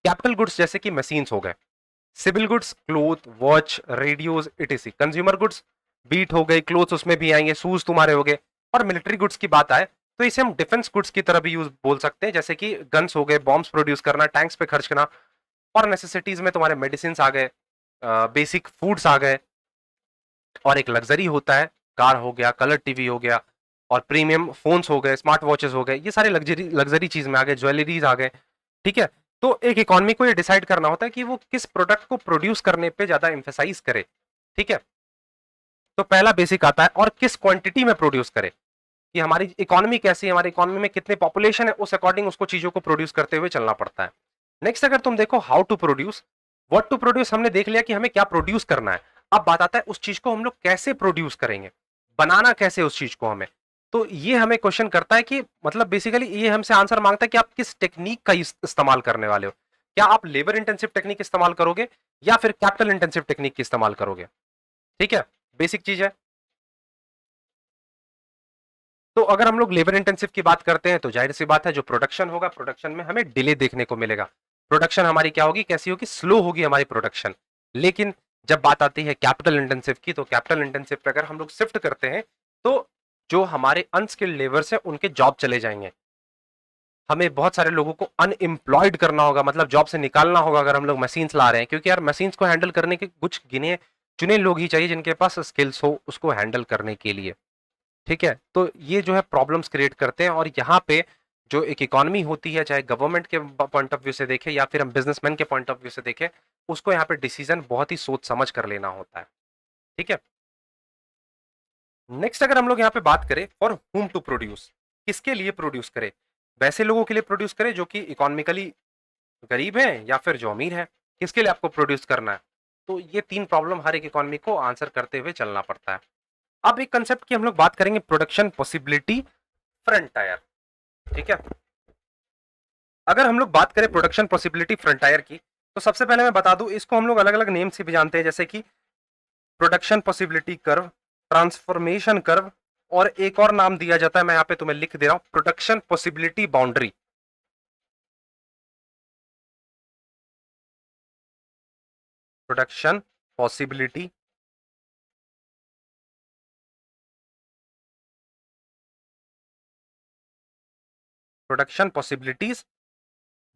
कैपिटल गुड्स जैसे कि मशीन्स हो गए, civil goods cloth, watch, radios, etc. Consumer goods बीट हो गई, क्लोथ्स उसमें भी आएंगे, शूज तुम्हारे हो गए. और मिलिट्री गुड्स की बात आए तो इसे हम डिफेंस गुड्स की तरह भी यूज बोल सकते हैं, जैसे कि गन्स हो गए, बॉम्ब्स प्रोड्यूस करना, टैंक्स पे खर्च करना. और नेसेसिटीज में तुम्हारे मेडिसिन आ गए, बेसिक फूड्स आ गए. और एक लग्जरी होता है, कार हो गया, कलर टीवी हो गया, और प्रीमियम फोन्स हो गए, स्मार्ट वॉचेस हो गए. ये सारे लग्जरी लग्जरी चीज में आ गए, ज्वेलरीज आ गए. ठीक है, तो एक इकोनॉमी को ये डिसाइड करना होता है कि वो किस प्रोडक्ट को प्रोड्यूस करने पे ज्यादा एम्फेसाइज करे. ठीक है, तो पहला बेसिक आता है, और किस क्वांटिटी में प्रोड्यूस करे, कि हमारी इकोनॉमी कैसी है, हमारी इकोनॉमी में कितने पॉपुलेशन है, उस अकॉर्डिंग उसको चीजों को प्रोड्यूस करते हुए चलना पड़ता है. नेक्स्ट अगर तुम देखो how to produce, what to produce हमने देख लिया कि हमें क्या प्रोड्यूस करना है. अब बात आता है उस चीज को हम लोग कैसे प्रोड्यूस करेंगे, बनाना कैसे उस चीज को हमें. तो ये हमें क्वेश्चन करता है कि मतलब बेसिकली ये हमसे आंसर मांगता है कि आप किस टेक्निक का इस्तेमाल करने वाले हो। क्या आप लेबर इंटेंसिव टेक्निक इस्तेमाल करोगे या फिर कैपिटल इंटेंसिव टेक्निक इस्तेमाल करोगे? ठीक है, बेसिक चीज है। तो अगर हम लोग लेबर इंटेंसिव की बात करते हैं तो जाहिर सी बात है जो प्रोडक्शन होगा, प्रोडक्शन में हमें डिले देखने को मिलेगा। प्रोडक्शन हमारी क्या होगी, कैसी होगी, स्लो होगी हमारी प्रोडक्शन। लेकिन जब बात आती है कैपिटल इंटेंसिव की, तो कैपिटल इंटेंसिव पे अगर हम लोग शिफ्ट करते हैं तो जो हमारे अनस्किल्ड लेबर्स हैं उनके जॉब चले जाएंगे। हमें बहुत सारे लोगों को अनएम्प्लॉयड करना होगा, मतलब जॉब से निकालना होगा अगर हम लोग मशीन्स ला रहे हैं, क्योंकि यार मशीन्स को हैंडल करने के कुछ गिने चुने लोग ही चाहिए जिनके पास स्किल्स हो उसको हैंडल करने के लिए। ठीक है, तो ये जो है प्रॉब्लम्स क्रिएट करते हैं, और यहाँ पे जो एक इकोनॉमी होती है, चाहे गवर्नमेंट के पॉइंट ऑफ व्यू से देखें या फिर हम बिजनेसमैन के पॉइंट ऑफ व्यू से देखें, उसको यहाँ पे डिसीजन बहुत ही सोच समझ कर लेना होता है। ठीक है, नेक्स्ट अगर हम लोग यहाँ पे बात करें फॉर हुम टू प्रोड्यूस, किसके लिए प्रोड्यूस करे, वैसे लोगों के लिए प्रोड्यूस करे जो कि इकोनॉमिकली गरीब है या फिर जो अमीर है, किसके लिए आपको प्रोड्यूस करना है। तो ये तीन प्रॉब्लम हर एक इकोनॉमी को आंसर करते हुए चलना पड़ता है। अब एक कंसेप्ट की हम लोग बात करेंगे, प्रोडक्शन पॉसिबिलिटी फ्रंटायर। ठीक है, अगर हम लोग बात करें प्रोडक्शन पॉसिबिलिटी फ्रंटायर की, तो सबसे पहले मैं बता दूं इसको हम लोग अलग अलग नेम से भी जानते हैं, जैसे कि production possibility curve, transformation curve, और एक और नाम दिया जाता है, मैं यहां पे तुम्हें लिख दे रहा हूं, production possibility boundary. Production possibility production possibilities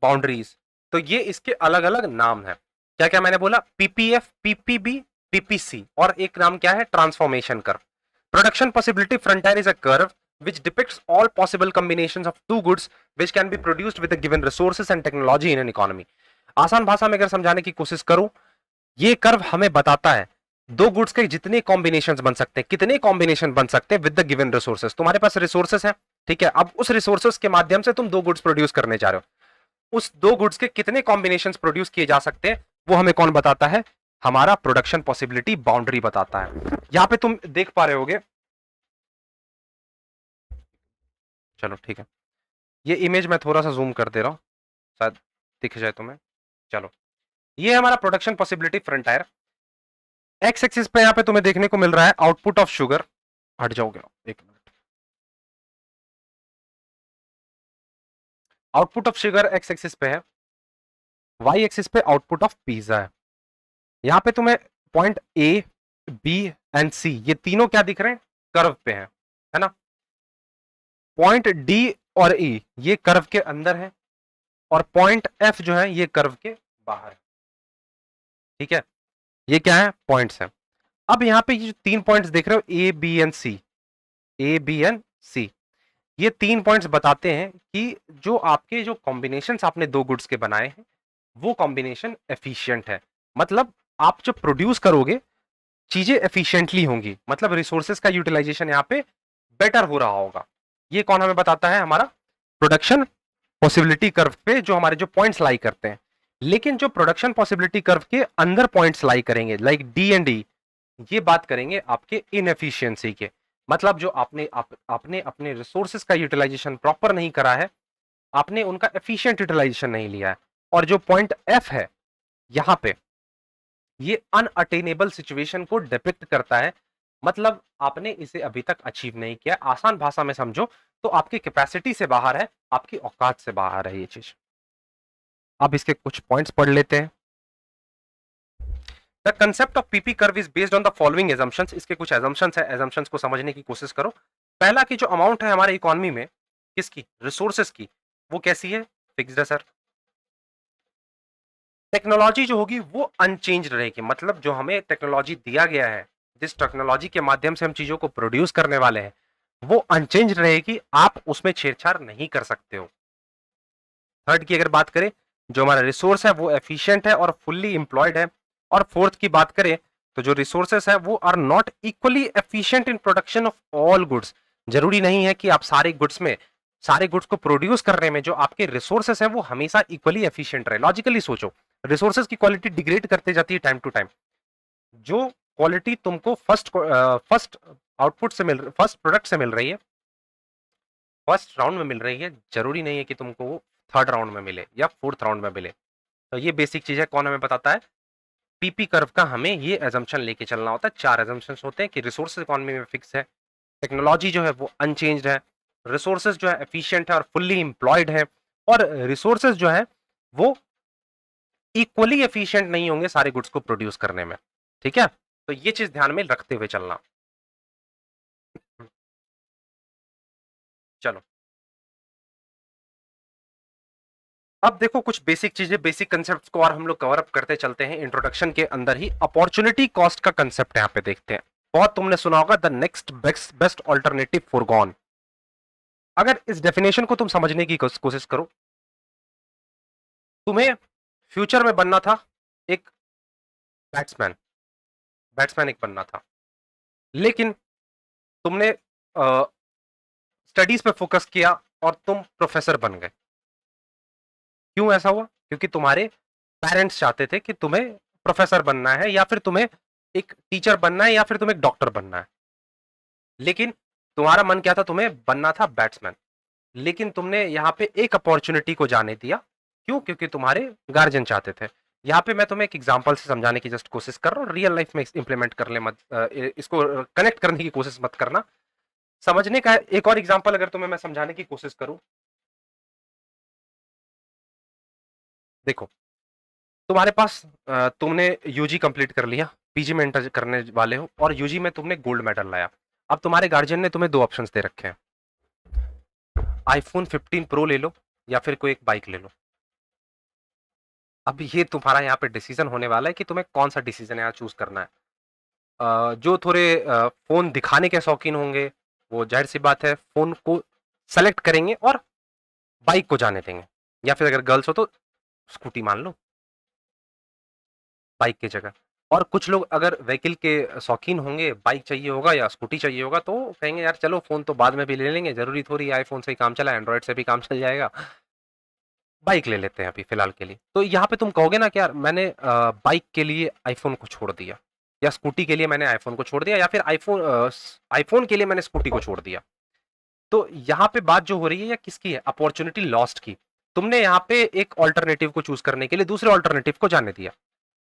boundaries. तो ये इसके अलग अलग नाम है। क्या क्या मैंने बोला, पीपीएफ, पीपीबी, पीपीसी, और एक नाम क्या है, transformation curve. Production possibility frontier is a curve which depicts all possible combinations of two goods which can be produced with the given resources and technology in an economy। आसान भाषा में अगर समझाने की कोशिश करूं, ये कर्व हमें बताता है दो गुड्स के जितने कॉम्बिनेशंस बन सकते हैं, कितने कॉम्बिनेशन बन सकते हैं विद द गिवन रिसोर्सेस। तुम्हारे पास रिसोर्सेस है, ठीक है, अब उस रिसोर्सेस के माध्यम से तुम दो गुड्स प्रोड्यूस करने जा रहे हो, उस दो गुड्स के कितने कॉम्बिनेशंस प्रोड्यूस किए जा सकते हैं वो हमें कौन बताता है, हमारा प्रोडक्शन पॉसिबिलिटी बाउंड्री बताता है। यहां पे तुम देख पा रहे होगे, चलो ठीक है, ये इमेज मैं थोड़ा सा जूम कर दे रहा हूं, शायद दिख जाए तुम्हें। चलो, ये हमारा production possibility frontier. X axis पे यहां पे तुम्हें देखने को मिल रहा है आउटपुट ऑफ शुगर, हट जाओगे एक minute, output of sugar x axis पे है, वाई एक्सिस पे आउटपुट ऑफ पिज्जा है। यहां पे तुम्हें point A, B and C, ये तीनों क्या दिख रहे हैं, कर्व पे है ना। पॉइंट डी और ई ये कर्व के अंदर है, और पॉइंट एफ जो है ये कर्व के बाहर है। ठीक है, ये क्या है, पॉइंट्स है। अब यहां पे ये जो तीन पॉइंट्स देख रहे हो, A B and C, A B and C, ये तीन पॉइंट्स बताते हैं कि जो आपके जो कॉम्बिनेशंस आपने दो गुड्स के बनाए हैं वो कॉम्बिनेशन एफिशिएंट है। मतलब आप जब प्रोड्यूस करोगे चीजें एफिशिएंटली होंगी, मतलब रिसोर्सेज का यूटिलाइजेशन यहाँ पे बेटर हो रहा होगा। ये कौन हमें बताता है, हमारा प्रोडक्शन पॉसिबिलिटी कर्व पे जो हमारे जो पॉइंट्स लाई करते हैं। लेकिन जो प्रोडक्शन पॉसिबिलिटी कर्व के अंदर पॉइंट्स लाई करेंगे लाइक डी एंड डी, ये बात करेंगे आपके इनएफिशिएंसी के, मतलब जो आपने अपने रिसोर्सेज का यूटिलाइजेशन प्रॉपर नहीं करा है, आपने उनका एफिशिएंट यूटिलाइजेशन नहीं लिया है। और जो पॉइंट एफ है यहां पे, ये अनअटेनेबल सिचुएशन को डिपिक्ट करता है, मतलब आपने इसे अभी तक अचीव नहीं किया। आसान भाषा में समझो तो आपकी कैपेसिटी से बाहर है, आपकी औकात से बाहर है ये चीज। अब इसके कुछ पॉइंट्स पढ़ लेते हैं। The concept of PP curve is based on the following assumptions. इसके कुछ एजम्पशंस है, एजम्पशंस को समझने की कोशिश करो। पहला की जो अमाउंट है हमारे इकोनॉमी में किसकी, रिसोर्सेस की, वो कैसी है, फिक्स्ड है सर। टेक्नोलॉजी जो होगी वो अनचेंज रहेगी, मतलब जो हमें टेक्नोलॉजी दिया गया है, जिस टेक्नोलॉजी के माध्यम से हम चीजों को प्रोड्यूस करने वाले हैं वो अनचेंज रहेगी, आप उसमें छेड़छाड़ नहीं कर सकते हो। थर्ड की अगर बात करें, जो हमारा रिसोर्स है वो एफिशिएंट है और फुल्ली एम्प्लॉयड है। और फोर्थ की बात करें तो जो रिसोर्सेस है वो are not equally efficient in production of all goods. जरूरी नहीं है कि आप सारे गुड्स में, सारे गुड्स को प्रोड्यूस करने में जो आपके रिसोर्सेस है वो हमेशा इक्वली एफिशिएंट रहे। लॉजिकली सोचो, रिसोर्सेज की क्वालिटी डिग्रेड करते जाती है टाइम टू टाइम। जो क्वालिटी तुमको फर्स्ट आउटपुट से मिल, फर्स्ट प्रोडक्ट से मिल रही है फर्स्ट राउंड में मिल रही है, जरूरी नहीं है कि तुमको वो थर्ड राउंड में मिले या फोर्थ राउंड में मिले। तो ये बेसिक चीज है। कौन हमें बताता है? पीपी कर्व का हमें ये एजम्पशन लेके चलना होता है। 4 एजम्पशंस होते हैं कि रिसोर्सेज इकोनॉमी में फिक्स है, टेक्नोलॉजी जो है वो अनचेंज्ड है, रिसोर्सेज जो है एफिशिएंट है और फुल्ली एम्प्लॉयड है, और रिसोर्सेज जो है वो इक्वली एफिशिएंट नहीं होंगे सारे गुड्स को प्रोड्यूस करने में। ठीक है, तो ये चीज ध्यान में रखते हुए चलना। चलो अब देखो कुछ बेसिक चीजें, बेसिक कंसेप्ट को और हम लोग कवर अप करते चलते हैं। इंट्रोडक्शन के अंदर ही अपॉर्चुनिटी कॉस्ट का कंसेप्ट यहाँ पे देखते हैं। बहुत तुमने सुना होगा the next best alternative foregone. अगर इस डेफिनेशन को तुम समझने की कोशिश करो, तुम्हें फ्यूचर में बनना था एक बैट्समैन, बैट्समैन एक बनना था, लेकिन तुमने स्टडीज पे फोकस किया और तुम प्रोफेसर बन गए। क्यों ऐसा हुआ? क्योंकि तुम्हारे पेरेंट्स चाहते थे कि तुम्हें प्रोफेसर बनना है, या फिर तुम्हें एक टीचर बनना है, या फिर तुम्हें एक डॉक्टर बनना है। लेकिन तुम्हारा मन क्या था? तुम्हें बनना था बैट्समैन। लेकिन तुमने यहाँ पे एक अपॉर्चुनिटी को जाने दिया। क्यों? क्योंकि तुम्हारे गार्जियन चाहते थे। यहाँ पे मैं तुम्हें एक एग्जांपल से समझाने की जस्ट कोशिश कर रहा हूँ, रियल लाइफ में इंप्लीमेंट कर ले मत, इसको कनेक्ट करने की कोशिश मत करना। समझने का एक और एग्जांपल अगर तुम्हें मैं समझाने की कोशिश करूं, देखो तुम्हारे पास तुमने यूजी कंप्लीट कर लिया, पीजी में एंटर करने वाले हो, और यूजी में तुमने गोल्ड मेडल लाया। अब तुम्हारे गार्जियन ने तुम्हें 2 ऑप्शंस दे रखे हैं, आईफोन 15 प्रो ले लो या फिर कोई एक बाइक ले लो। अब ये तुम्हारा यहाँ पे डिसीजन होने वाला है कि तुम्हें कौन सा डिसीजन यहाँ चूज करना है। जो थोड़े फोन दिखाने के शौकीन होंगे वो जाहिर सी बात है फोन को सेलेक्ट करेंगे और बाइक को जाने देंगे, या फिर अगर गर्ल्स हो तो स्कूटी मान लो बाइक की जगह। और कुछ लोग अगर व्हीकल के शौकीन होंगे, बाइक चाहिए होगा या स्कूटी चाहिए होगा, तो कहेंगे यार चलो फोन तो बाद में भी ले लेंगे, जरूरी थोड़ी आईफोन से ही काम चला, एंड्रॉइड से भी काम चल जाएगा, बाइक ले लेते हैं अभी फिलहाल के लिए। तो यहाँ पे तुम कहोगे ना कि यार मैंने बाइक के लिए आईफोन को छोड़ दिया, या स्कूटी के लिए मैंने आईफोन को छोड़ दिया, या फिर आईफोन के लिए मैंने स्कूटी को छोड़ दिया। तो यहाँ पे बात जो हो रही है या किसकी है? अपॉर्चुनिटी लॉस्ट की। तुमने यहाँ पे एक ऑल्टरनेटिव को चूज करने के लिए दूसरे ऑल्टरनेटिव को जाने दिया।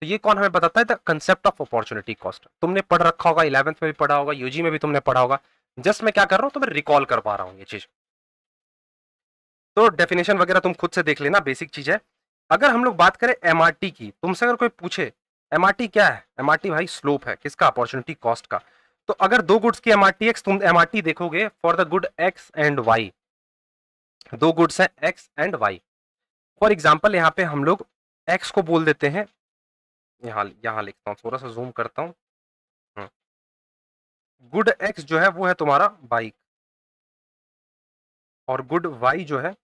तो ये कौन हमें बताता है? The concept of opportunity cost. तुमने पढ़ रखा होगा, 11th में भी पढ़ा होगा, यूजी में भी तुमने पढ़ा होगा। जस्ट मैं क्या कर रहा हूं, तुम्हें रिकॉल कर पा रहा हूं ये चीज। तो डेफिनेशन वगैरह तुम खुद से देख लेना, बेसिक चीज है। अगर हम लोग बात करें एमआरटी की, तुमसे अगर कोई पूछे एमआरटी क्या है, एमआरटी भाई स्लोप है किसका? अपॉर्चुनिटी कॉस्ट का। तो अगर 2 गुड्स की एमआरटी एक्स, तुम एमआरटी देखोगे for the good X and Y, 2 goods है X and Y. For example यहाँ पे हम लोग एक्स को बोल देते हैं, यहाँ लिखता हूँ, थोड़ा सा जूम करता हूँ। गुड एक्स जो है वो है तुम्हारा बाइक, और गुड वाई जो है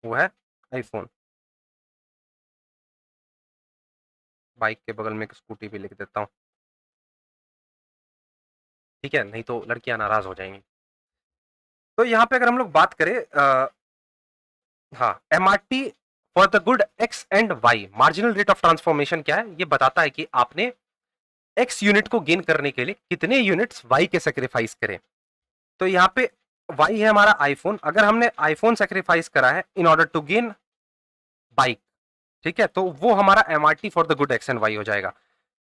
वो है आईफोन। बाइक के बगल में एक स्कूटी भी लिख देता हूँ, ठीक है, नहीं तो लड़कियां नाराज हो जाएंगी। तो यहाँ पे अगर हम लोग बात करें हाँ, MRT for the good X and Y, marginal rate of transformation क्या है? ये बताता है कि आपने एक्स यूनिट को गेन करने के लिए कितने यूनिट्स वाई के सेक्रीफाइस करें। तो यहाँ पे वाई है हमारा आईफोन, अगर हमने आईफोन सेक्रीफाइस करा है in order to gain bike, ठीक है, तो वो हमारा MRT for the good X and Y हो जाएगा।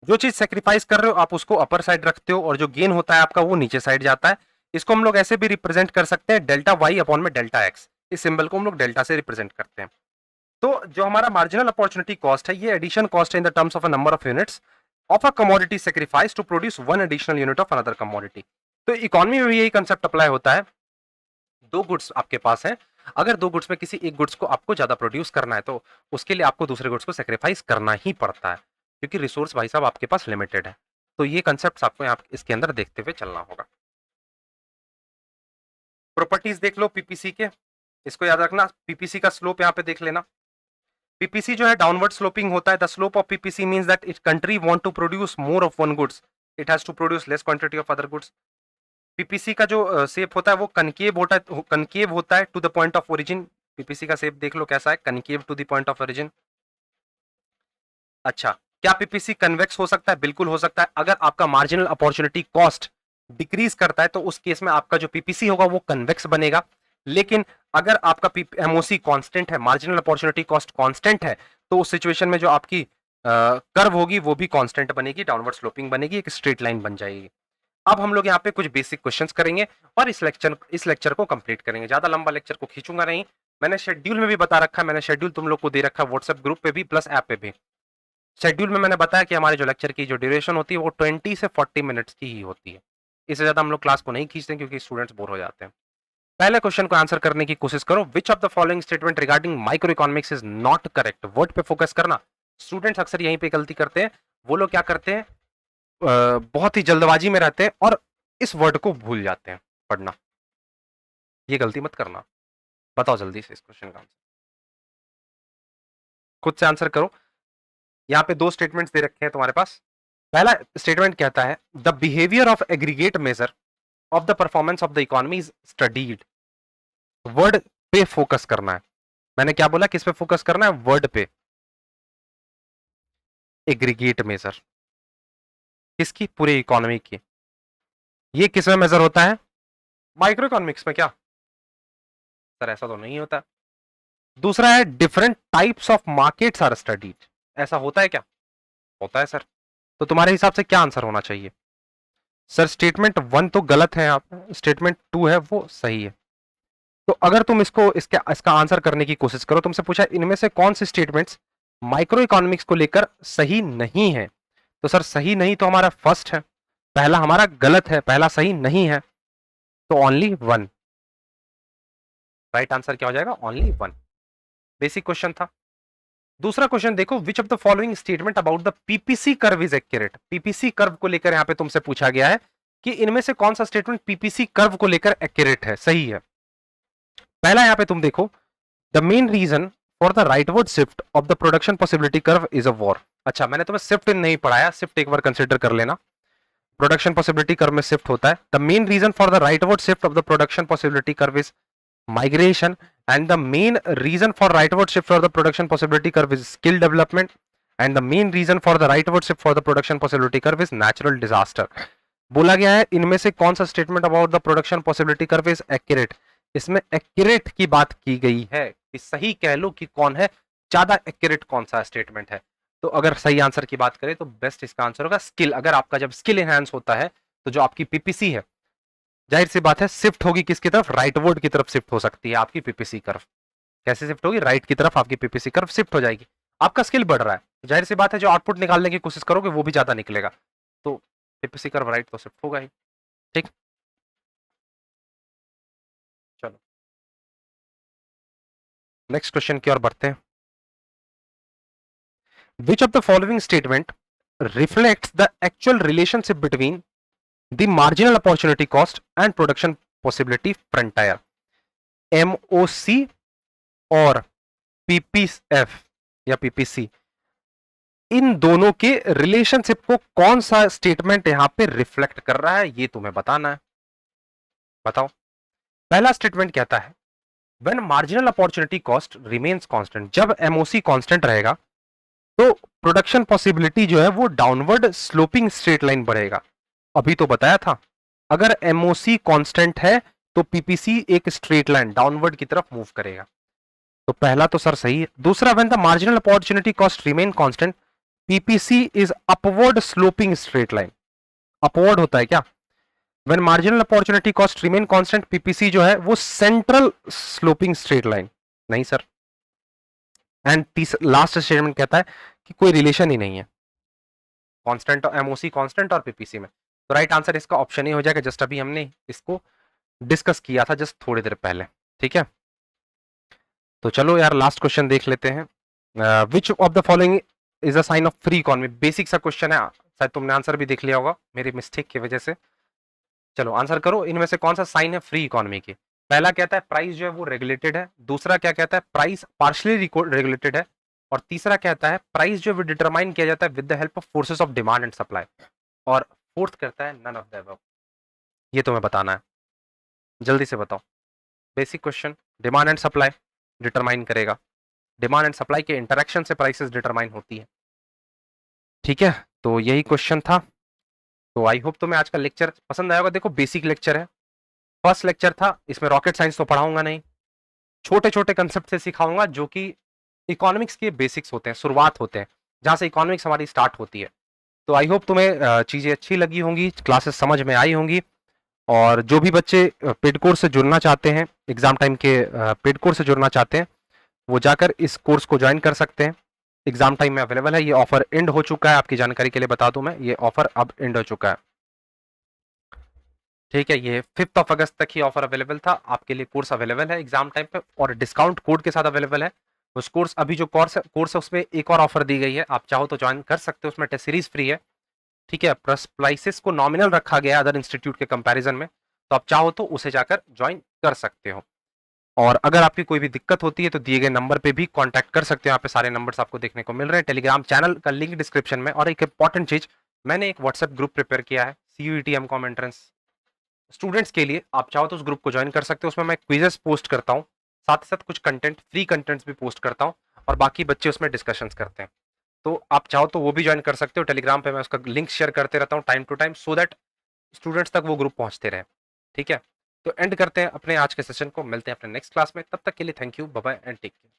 जो चीज सेक्रीफाइस कर रहे हो आप उसको अपर साइड रखते हो, और जो गेन होता है आपका वो नीचे साइड जाता है। इसको हम लोग ऐसे भी रिप्रेजेंट कर सकते हैं, डेल्टा वाई अपॉन में डेल्टा एक्स। इस सिंबल को हम लोग डेल्टा से रिप्रेजेंट करते हैं। तो जो हमारा मार्जिनल अपॉर्चुनिटी कॉस्ट है, ये एडिशन कॉस्ट है in the terms of a number of units of a commodity sacrifice to produce one additional unit of another commodity. तो इकोनॉमी में भी यही कंसेप्ट अप्लाई होता है। 2 गुड्स आपके पास है, अगर 2 गुड्स में किसी एक गुड्स को आपको ज्यादा प्रोड्यूस करना है तो उसके लिए आपको दूसरे गुड्स को सेक्रीफाइस करना ही पड़ता है, क्योंकि रिसोर्स भाई साहब आपके पास लिमिटेड है। तो ये कंसेप्ट आपको यहाँ इसके अंदर देखते हुए चलना होगा। प्रॉपर्टीज देख लो पीपीसी के, इसको याद रखना। पीपीसी का स्लोप यहाँ पे देख लेना। पीपीसी जो है डाउनवर्ड स्लोपिंग होता है। The slope of PPC means that it country want to produce more of one goods, it has to produce less quantity of other goods. PPC का जो शेप होता है वो कनकेव होता है to the point of origin. PPC का shape देख लो कैसा है, concave to the point of origin. अच्छा, क्या पीपीसी कन्वेक्स हो सकता है? बिल्कुल हो सकता है। अगर आपका मार्जिनल अपॉर्चुनिटी कॉस्ट डिक्रीज करता है तो उस केस में आपका जो पीपीसी होगा वो कन्वेक्स बनेगा। लेकिन अगर आपका एमओसी कांस्टेंट है, मार्जिनल अपॉर्चुनिटी कॉस्ट कांस्टेंट है, तो उस सिचुएशन में जो आपकी कर्व होगी वो भी कांस्टेंट बनेगी, डाउनवर्ड स्लोपिंग बनेगी, एक स्ट्रेट लाइन बन जाएगी। अब हम लोग यहाँ पे कुछ बेसिक क्वेश्चंस करेंगे और इस लेक्चर को कंप्लीट करेंगे। ज्यादा लंबा लेक्चर को खींचूंगा नहीं, मैंने शेड्यूल में भी बता रखा है, मैंने शेड्यूल तुम लोग को दे रखा है व्हाट्सएप ग्रुप पे भी प्लस ऐप पे भी। शेड्यूल में मैंने बताया कि हमारे जो लेक्चर की जो ड्यूरेशन होती है वो 20 से 40 मिनट्स की ही होती है, इससे ज्यादा हम लोग क्लास को नहीं खींचते क्योंकि स्टूडेंट्स बोर हो जाते हैं। पहले क्वेश्चन को आंसर करने की कोशिश करो। विच of the following statement regarding micro economics is not correct. Word पे फोकस करना। स्टूडेंट्स अक्सर यहीं पे गलती करते हैं, वो लोग क्या करते हैं, बहुत ही जल्दबाजी में रहते हैं और इस वर्ड को भूल जाते हैं पढ़ना। ये गलती मत करना। बताओ जल्दी से इस क्वेश्चन का आंसर, खुद से आंसर करो। यहां पे दो स्टेटमेंट्स दे रखे हैं तुम्हारे पास। पहला स्टेटमेंट कहता है the behaviour of aggregate measure of the performance of the economy is studied. Word पे फोकस करना है। मैंने क्या बोला, किस पे फोकस करना है, वर्ड पे। एग्रीगेट मेजर किसकी, पूरे इकोनॉमी की। ये किस में मेजर होता है, माइक्रो इकोनॉमिक्स में। क्या सर ऐसा तो नहीं होता। दूसरा है different types of markets are studied. ऐसा होता है क्या, होता है सर। तो तुम्हारे हिसाब से क्या आंसर होना चाहिए। सर स्टेटमेंट 1 तो गलत है, आप स्टेटमेंट 2 है वो सही है। तो अगर तुम इसका आंसर करने की कोशिश करो, तुमसे पूछा इनमें से कौन से स्टेटमेंट्स माइक्रो इकोनॉमिक्स को लेकर सही नहीं है, तो सर सही नहीं तो हमारा फर्स्ट है, पहला हमारा गलत है, पहला सही नहीं है, तो ओनली वन। राइट आंसर क्या हो जाएगा, ओनली वन। बेसिक क्वेश्चन था। दूसरा क्वेश्चन देखो, विच of the following statement about the PPC curve is accurate. PPC curve को लेकर यहां पे तुमसे पूछा गया है कि इनमें से कौन सा स्टेटमेंट पीपीसी कर्व को लेकर एक्यूरेट है, सही है। पहला यहां पे तुम देखो, the main reason for the rightward shift of the production possibility curve is a war. अच्छा मैंने तुम्हें शिफ्ट नहीं पढ़ाया, शिफ्ट एक बार कंसिडर कर लेना। प्रोडक्शन पॉसिबिलिटी कर्व में शिफ्ट होता है। The main reason for the rightward shift of the production possibility curve is migration, and the main reason for rightward shift for the production possibility curve is skill development, and the main reason for the rightward shift for the production possibility curve is natural disaster। बोला गया है इनमें से कौन सा statement about the production possibility curve is accurate. इसमें accurate की बात की गई है कि सही कह लो कि कौन है ज्यादा एक्यूरेट, कौन सा स्टेटमेंट है। तो अगर सही आंसर की बात करें तो बेस्ट इसका आंसर होगा स्किल। अगर आपका जब स्किल एनहांस होता है तो जो आपकी पीपीसी है, जाहिर सी बात है शिफ्ट होगी किसकी तरफ, राइटवर्ड की तरफ शिफ्ट हो सकती है आपकी पीपीसी कर्व। कैसे शिफ्ट होगी, राइट की तरफ आपकी पीपीसी कर्व शिफ्ट हो जाएगी। आपका स्किल बढ़ रहा है, जाहिर सी बात है जो आउटपुट निकालने की कोशिश करोगे वो भी ज्यादा निकलेगा, तो पीपीसी कर्व राइट तो शिफ्ट होगा ही। ठीक, चलो नेक्स्ट क्वेश्चन की ओर बढ़ते हैं। Which of the following statement reflects the actual relationship between the marginal opportunity cost and production possibility frontier. MOC और पीपीएफ या पीपीसी, इन दोनों के रिलेशनशिप को कौन सा स्टेटमेंट यहां पे रिफ्लेक्ट कर रहा है, ये तुम्हें बताना है। बताओ। पहला स्टेटमेंट कहता है when marginal opportunity cost remains constant. जब एमओसी कांस्टेंट रहेगा तो प्रोडक्शन पॉसिबिलिटी जो है वो डाउनवर्ड स्लोपिंग स्ट्रेट लाइन बढ़ेगा। अभी तो बताया था अगर एमओसी कांस्टेंट है तो पीपीसी एक स्ट्रेट लाइन डाउनवर्ड की तरफ मूव करेगा। तो पहला तो सर सही है। दूसरा, when the marginal opportunity cost remain constant PPC is upward sloping straight line. Upward होता है क्या, when marginal opportunity cost remain constant PPC जो है वो सेंट्रल स्लोपिंग स्ट्रेट लाइन। नहीं सर। एंड लास्ट स्टेटमेंट कहता है कि कोई रिलेशन ही नहीं है कांस्टेंट, एमओसी कांस्टेंट और पीपीसी में। तो राइट आंसर इसका ऑप्शन ही हो जाएगा, जस्ट अभी हमने इसको डिस्कस किया था जस्ट थोड़ी देर पहले। ठीक है, तो चलो यार लास्ट क्वेश्चन देख लेते हैं। Which of the following is a sign of free economy. Basic सा क्वेश्चन है, शायद तुमने आंसर भी देख लिया होगा मेरी मिस्टेक की वजह से। चलो आंसर करो, इनमें से कौन सा साइन है फ्री इकोनॉमी की। पहला कहता है प्राइस जो है वो रेगुलेटेड है। दूसरा क्या कहता है, प्राइस पार्शियली रेगुलेटेड है। और तीसरा कहता है प्राइस जो है वो डिटरमाइन किया जाता है with the help of forces of demand and supply. और फोर्थ कहता है नन ऑफ द अबव। ये तुम्हें बताना है, जल्दी से बताओ। Basic question, demand and supply determine करेगा, डिमांड एंड सप्लाई के इंटरेक्शन से प्राइसेस डिटरमाइन होती है। ठीक है, तो यही क्वेश्चन था। तो आई होप तुम्हें आज का लेक्चर पसंद आया होगा। देखो बेसिक लेक्चर है, फर्स्ट लेक्चर था, इसमें रॉकेट साइंस तो पढ़ाऊंगा नहीं, छोटे छोटे कंसेप्ट से सिखाऊंगा जो कि इकोनॉमिक्स के बेसिक्स होते हैं, शुरुआत होते हैं, जहां से इकोनॉमिक्स हमारी स्टार्ट होती है। तो आई होप तुम्हें चीजें अच्छी लगी होंगी, क्लासेस समझ में आई होंगी। और जो भी बच्चे पेड कोर्स से जुड़ना चाहते हैं, एग्जाम टाइम के पेड कोर्स से जुड़ना चाहते हैं, वो जाकर इस कोर्स को ज्वाइन कर सकते हैं। एग्जाम टाइम में अवेलेबल है, ये ऑफर एंड हो चुका है, आपकी जानकारी के लिए बता दूं मैं, ये ऑफर अब एंड हो चुका है। ठीक है, ये 5 अगस्त तक ही ऑफर अवेलेबल था, आपके लिए कोर्स अवेलेबल है एग्जाम टाइम पे और डिस्काउंट कोड के साथ अवेलेबल है। उस कोर्स, अभी जो कोर्स है उसमें एक और ऑफर दी गई है, आप चाहो तो ज्वाइन कर सकते हो, उसमें टेस्ट सीरीज फ्री है। ठीक है, प्लस प्राइसेस को नॉमिनल रखा गया है अदर इंस्टीट्यूट के कंपैरिजन में, तो आप चाहो तो उसे जाकर ज्वाइन कर सकते हो। और अगर आपकी कोई भी दिक्कत होती है तो दिए गए नंबर पे भी कांटेक्ट कर सकते हो, यहाँ पे सारे नंबर्स आपको देखने को मिल रहे हैं, टेलीग्राम चैनल का लिंक डिस्क्रिप्शन में। और एक इंपॉर्टेंट चीज, मैंने एक व्हाट्सएप ग्रुप प्रिपेयर किया है सीयूईटी एमकॉम एंट्रेंस स्टूडेंट्स के लिए, आप चाहो तो उस ग्रुप को ज्वाइन कर सकते हो, उसमें मैं क्विजेस पोस्ट करता हूँ, साथ ही साथ कुछ कंटेंट, फ्री कंटेंट्स भी पोस्ट करता हूँ, और बाकी बच्चे उसमें डिस्कशंस करते हैं। तो आप चाहो तो वो भी ज्वाइन कर सकते हो, टेलीग्राम पे मैं उसका लिंक शेयर करते रहता हूँ time to time, so that students तक वो ग्रुप पहुंचते रहे। ठीक है, तो एंड करते हैं अपने आज के सेशन को, मिलते हैं अपने नेक्स्ट क्लास में, तब तक के लिए thank you, bye bye and take care.